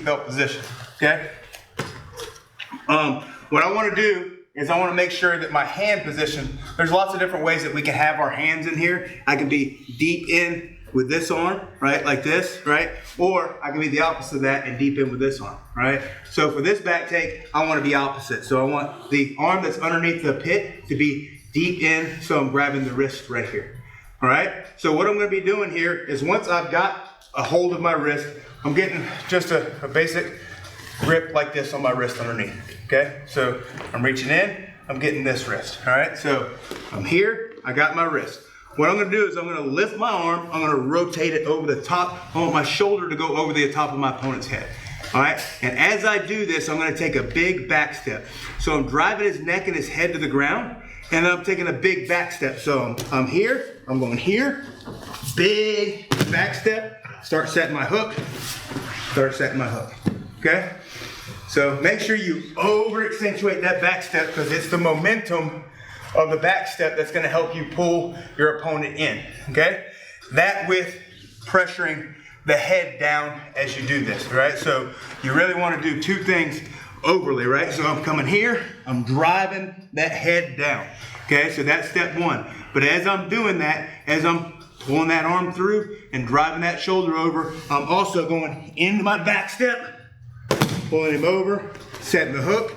seatbelt position, okay? What I want to do is I want to make sure that my hand position, there's lots of different ways that we can have our hands in here. I can be deep in with this arm, right, like this, right? Or I can be the opposite of that and deep in with this arm, right? So for this back take, I want to be opposite. So I want the arm that's underneath the pit to be deep in, so I'm grabbing the wrist right here, all right? So what I'm going to be doing here is once I've got a hold of my wrist, I'm getting just a basic grip like this on my wrist underneath, okay? So I'm reaching in, I'm getting this wrist, all right? So I'm here, I got my wrist. What I'm gonna do is I'm gonna lift my arm, I'm gonna rotate it over the top. I want my shoulder to go over the top of my opponent's head, all right? And as I do this, I'm gonna take a big back step. So I'm driving his neck and his head to the ground, and I'm taking a big back step. So I'm here, I'm going here, big back step, start setting my hook, okay? So make sure you over accentuate that back step because it's the momentum of the back step that's gonna help you pull your opponent in, okay? That with pressuring the head down as you do this, right? So you really wanna do two things overly, right? So I'm coming here, I'm driving that head down, okay? So that's step one. But as I'm doing that, as I'm pulling that arm through and driving that shoulder over, I'm also going into my back step, pulling him over, setting the hook,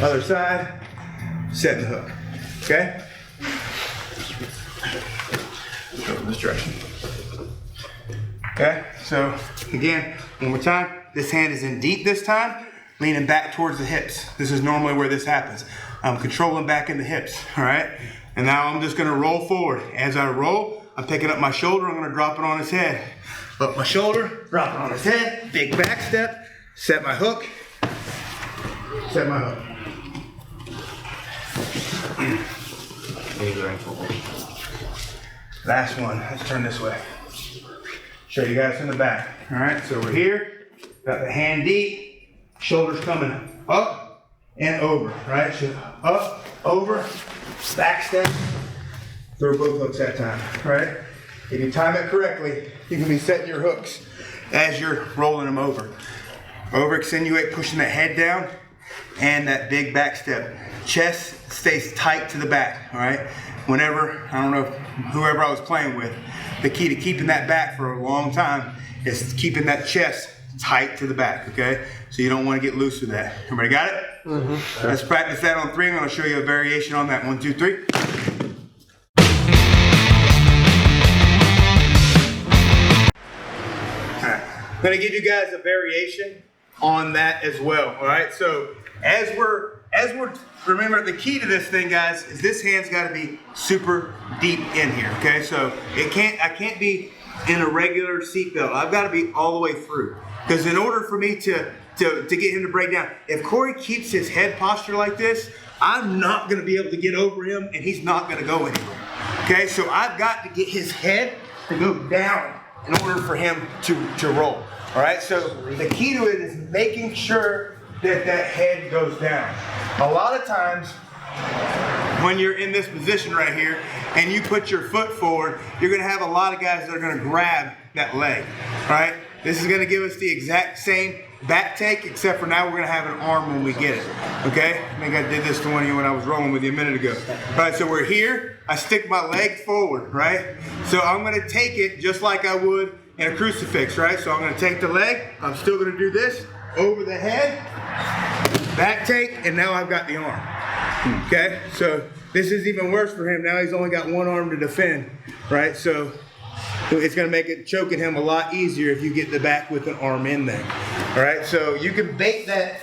other side, setting the hook, okay? Go in this direction. Okay, so again, one more time, this hand is in deep this time, leaning back towards the hips. This is normally where this happens. I'm controlling back in the hips, all right? And now I'm just gonna roll forward. As I roll, I'm picking up my shoulder, I'm gonna drop it on his head. Up my shoulder, drop it on his head, big back step, set my hook, set my hook. Last one, let's turn this way. Show you guys from the back. All right, so we're here, got the hand deep, shoulders coming up and over, right? So up, over, back step, throw both hooks that time, right? If you time it correctly, you can be setting your hooks as you're rolling them over. Over accentuate, pushing that head down and that big back step. Chest stays tight to the back, all right? Whenever, I don't know, whoever I was playing with, the key to keeping that back for a long time is keeping that chest tight to the back, okay? So you don't want to get loose with that. Everybody got it? Mm-hmm. Let's practice that on 3. I'm going to show you a variation on that. 1, 2, 3. All right. I'm going to give you guys a variation on that as well, all right? So as we're remember the key to this thing, guys, is this hand's got to be super deep in here, okay? So I can't be in a regular seatbelt. I've got to be all the way through. Because in order for me to get him to break down, if Corey keeps his head posture like this, I'm not going to be able to get over him and he's not going to go anywhere, okay? So I've got to get his head to go down in order for him to roll, all right? So the key to it is making sure that head goes down. A lot of times when you're in this position right here and you put your foot forward, you're gonna have a lot of guys that are gonna grab that leg, right? This is gonna give us the exact same back take, except for now we're gonna have an arm when we get it, okay? I think I did this to one of you when I was rolling with you a minute ago. All right, so we're here, I stick my leg forward, right? So I'm gonna take it just like I would in a crucifix, right? So I'm gonna take the leg, I'm still gonna do this, over the head, back take, and now I've got the arm, okay? So this is even worse for him. Now he's only got one arm to defend, right? So it's gonna make it choking him a lot easier if you get the back with an arm in there, all right? So you can bait that,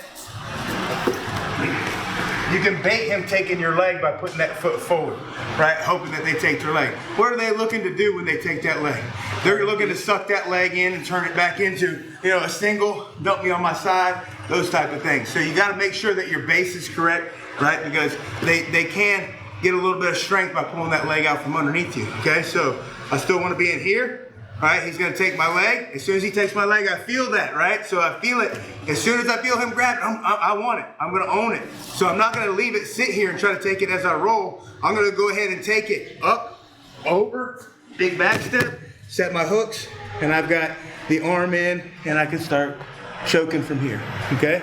you can bait him taking your leg by putting that foot forward, right? Hoping that they take their leg. What are they looking to do when they take that leg? They're looking to suck that leg in and turn it back into, you know, a single, dump me on my side, those type of things. So you gotta make sure that your base is correct, right? Because they can get a little bit of strength by pulling that leg out from underneath you, okay? So I still wanna be in here, right? He's gonna take my leg. As soon as he takes my leg, I feel that, right? So I feel it. As soon as I feel him grab it, I want it. I'm gonna own it. So I'm not gonna leave it sit here and try to take it as I roll. I'm gonna go ahead and take it up, over, big back step, set my hooks, and I've got the arm in, and I can start choking from here, okay?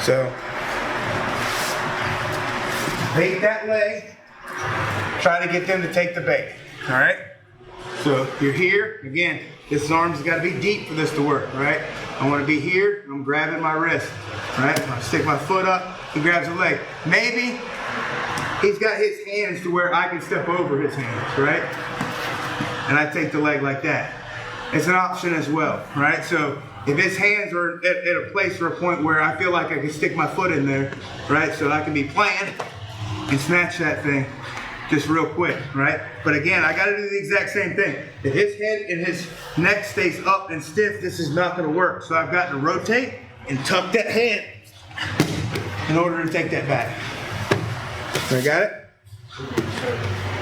So, bait that leg, try to get them to take the bait, all right? So you're here, again, this arm's gotta be deep for this to work, right? I wanna be here, I'm grabbing my wrist, right? I stick my foot up, he grabs the leg. Maybe he's got his hands to where I can step over his hands, right? And I take the leg like that. It's an option as well, right? So if his hands are at a place or a point where I feel like I can stick my foot in there, right? So I can be playing and snatch that thing just real quick, right? But again, I gotta do the exact same thing. If his head and his neck stays up and stiff, this is not gonna work. So I've got to rotate and tuck that hand in order to take that back. So I got it?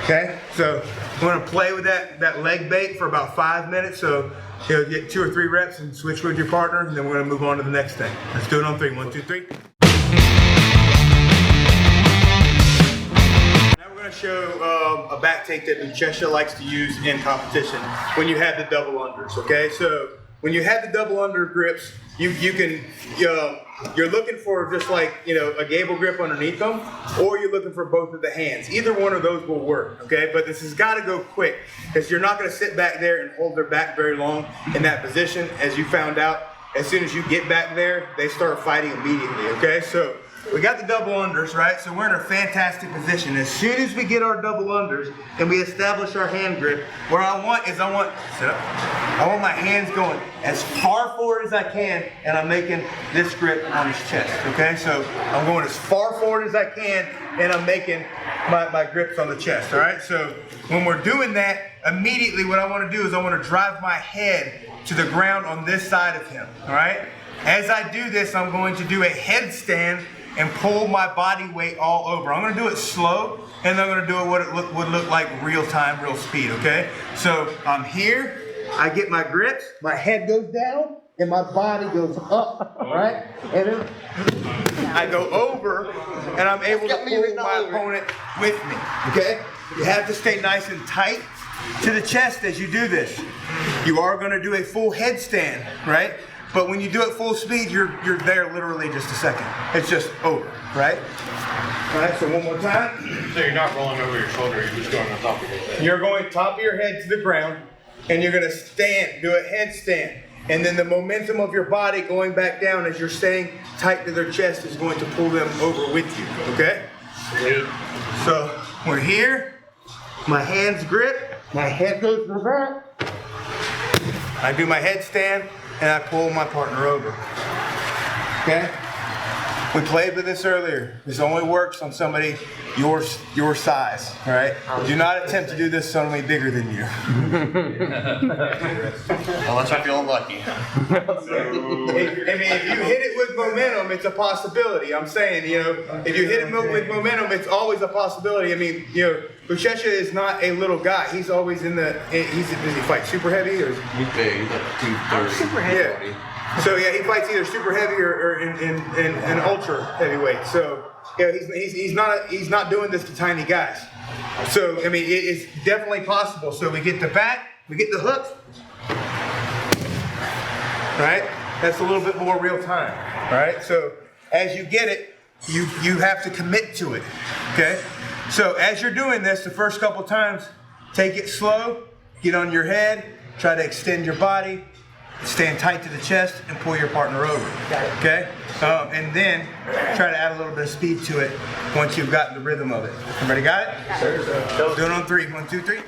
Okay, so I'm gonna play with that leg bait for about 5 minutes. So you'll get 2 or 3 reps and switch with your partner, and then we're gonna move on to the next thing. Let's do it on 3. 1, 2, 3. Now we're gonna show a back take that Jiu-Jitsu likes to use in competition when you have the double unders, okay? So when you have the double under grips, you're looking for just like, a gable grip underneath them, or you're looking for both of the hands. Either one of those will work, okay? But this has got to go quick, because you're not going to sit back there and hold their back very long in that position. As you found out, as soon as you get back there, they start fighting immediately, okay? So we got the double unders, right? So we're in a fantastic position. As soon as we get our double unders and we establish our hand grip, what I want my hands going as far forward as I can, and I'm making this grip on his chest, okay? So I'm going as far forward as I can, and I'm making my grips on the chest, all right? So when we're doing that, immediately what I want to do is I want to drive my head to the ground on this side of him, all right? As I do this, I'm going to do a headstand and pull my body weight all over. I'm gonna do it slow, and I'm gonna do it what it would look like real time, real speed, okay? So I'm here, I get my grips, my head goes down, and my body goes up, right? And then I go over, and I'm able to pull my opponent with me, okay? You have to stay nice and tight to the chest as you do this. You are gonna do a full headstand, right? But when you do it full speed, you're there literally just a second. It's just over, right? All right, so one more time. So you're not rolling over your shoulder, you're just going on top of your head. You're going top of your head to the ground, and you're gonna stand, do a headstand. And then the momentum of your body going back down as you're staying tight to their chest is going to pull them over with you, okay? Yeah. So we're here, my hands grip, my head goes to the back. I do my headstand, and I pull my partner over, okay? We played with this earlier. This only works on somebody your size, all right? Do not attempt to do this on somebody bigger than you. Unless I feel lucky. If you hit it with momentum, it's a possibility. I'm saying, if you hit it with momentum, it's always a possibility. I mean, Jiu-Jitsu is not a little guy. He's always in the, does he fight super heavy? Or? He's big, he's like 230. Super heavy. Yeah. So yeah, he fights either super heavy or in ultra heavyweight. So yeah, he's not doing this to tiny guys. So I mean, it's definitely possible. So we get the back, we get the hook, right? That's a little bit more real time, right? So as you get it, you have to commit to it, okay? So as you're doing this, the first couple times, take it slow, get on your head, try to extend your body, stand tight to the chest, and pull your partner over, okay? And then try to add a little bit of speed to it once you've gotten the rhythm of it. Everybody got it? Sure. Do it on 3. 1, 2, 3.